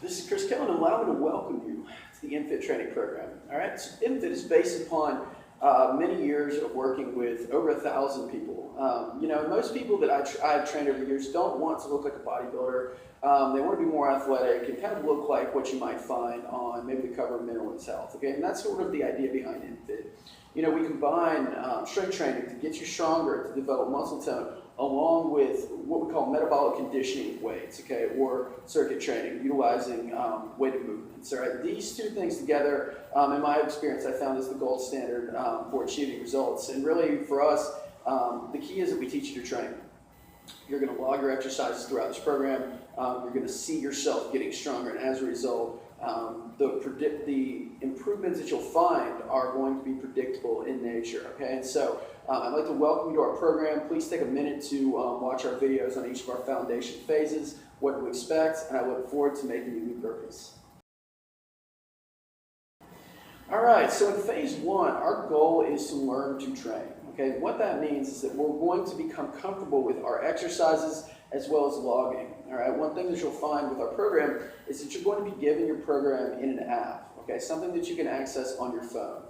This is Chris Kellen, and allow me to welcome you to the MFIT training program. All right, so MFIT is based upon many years of working with over 1,000 people. Most people that I've trained over the years don't want to look like a bodybuilder. They want to be more athletic and kind of look like what you might find on maybe the cover of Mental Health. Okay, and that's sort of the idea behind MFIT. We combine strength training to get you stronger, to develop muscle tone, along with what we call metabolic conditioning weights, okay, or circuit training, utilizing weighted movements. All right, these two things together, in my experience, I found is the gold standard for achieving results. And really, for us, the key is that we teach you to train. You're going to log your exercises throughout this program. You're going to see yourself getting stronger, and as a result, the improvements that you'll find are going to be predictable in nature. Okay, and so I'd like to welcome you to our program. Please take a minute to watch our videos on each of our foundation phases, what to expect, and I look forward to making you new burpees. All right, so in phase one, our goal is to learn to train. Okay, what that means is that we're going to become comfortable with our exercises as well as logging. All right, one thing that you'll find with our program is that you're going to be given your program in an app, okay, something that you can access on your phone.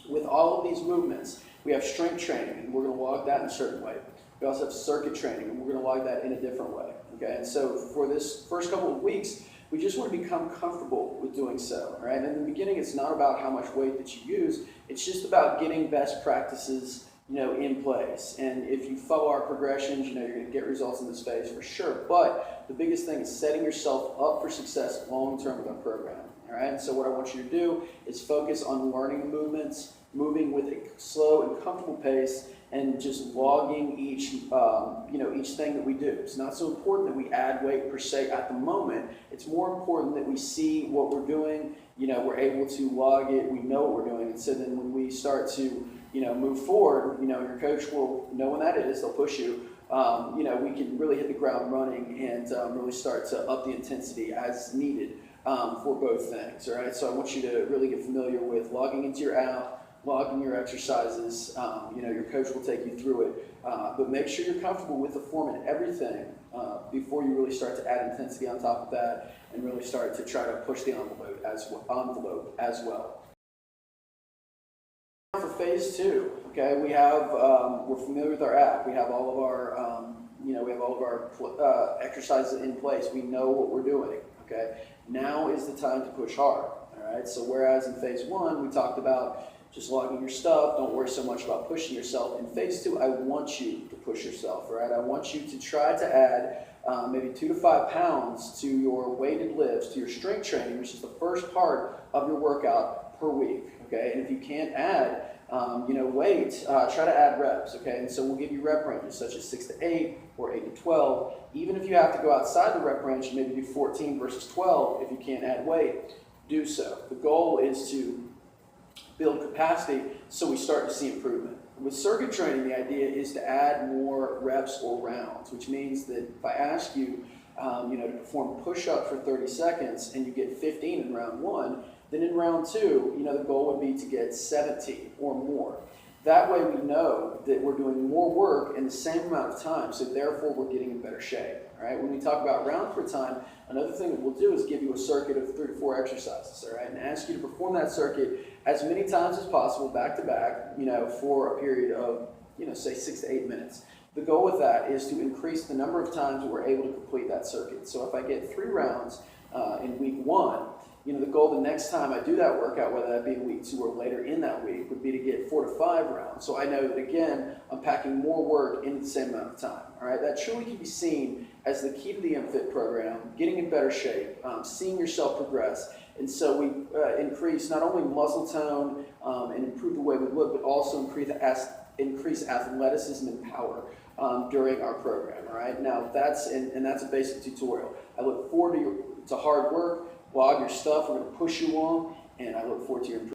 With all of these movements, we have strength training, and we're going to log that in a certain way. We also have circuit training, and we're going to log that in a different way. Okay, and so for this first couple of weeks, we just want to become comfortable with doing so. All right, and in the beginning, it's not about how much weight that you use. It's just about getting best practices, in place. And if you follow our progressions, you're going to get results in this phase for sure. But the biggest thing is setting yourself up for success long term with our program. All right, and so what I want you to do is focus on learning the movements, moving with a slow and comfortable pace, and just logging each thing that we do. It's not so important that we add weight per se at the moment. It's more important that we see what we're doing. We're able to log it. We know what we're doing, and so then when we start to move forward, your coach will know when that is. They'll push you. We can really hit the ground running and really start to up the intensity as needed for both things. All right. So I want you to really get familiar with logging into your app, logging your exercises. Your coach will take you through it, but make sure you're comfortable with the form and everything before you really start to add intensity on top of that and really start to try to push the envelope as well. For phase two, okay, we have we're familiar with our app. We have all of our exercises in place. We know what we're doing. Okay, now is the time to push hard. All right. So whereas in phase one we talked about just logging your stuff, don't worry so much about pushing yourself. In phase two, I want you to push yourself. All right. I want you to try to add maybe 2 to 5 pounds to your weighted lifts, to your strength training, which is the first part of your workout per week. Okay, and if you can't add, weight, try to add reps. Okay, and so we'll give you rep ranges such as 6 to 8 or 8 to 12. Even if you have to go outside the rep range, maybe do 14 versus 12. If you can't add weight, do so. The goal is to build capacity so we start to see improvement. With circuit training, the idea is to add more reps or rounds, which means that if I ask you, to perform push-up for 30 seconds and you get 15 in round one, then in round two, the goal would be to get 17 or more. That way we know that we're doing more work in the same amount of time, so therefore we're getting in better shape. All right. When we talk about round per time, another thing that we'll do is give you a circuit of 3 to 4 exercises, all right, and ask you to perform that circuit as many times as possible, back to back, for a period of, say 6 to 8 minutes. The goal with that is to increase the number of times that we're able to complete that circuit. So if I get 3 rounds in week 1, the goal the next time I do that workout, whether that be in week 2 or later in that week, would be to get 4 to 5 rounds. So I know that, again, I'm packing more work into the same amount of time. All right, that truly can be seen as the key to the MFIT program, getting in better shape, seeing yourself progress. And so we increase not only muscle tone and improve the way we look, but also increase athleticism and power during our program. All right, now that's a basic tutorial. I look forward to hard work. Log your stuff. We're going to push you on, and I look forward to your improvement.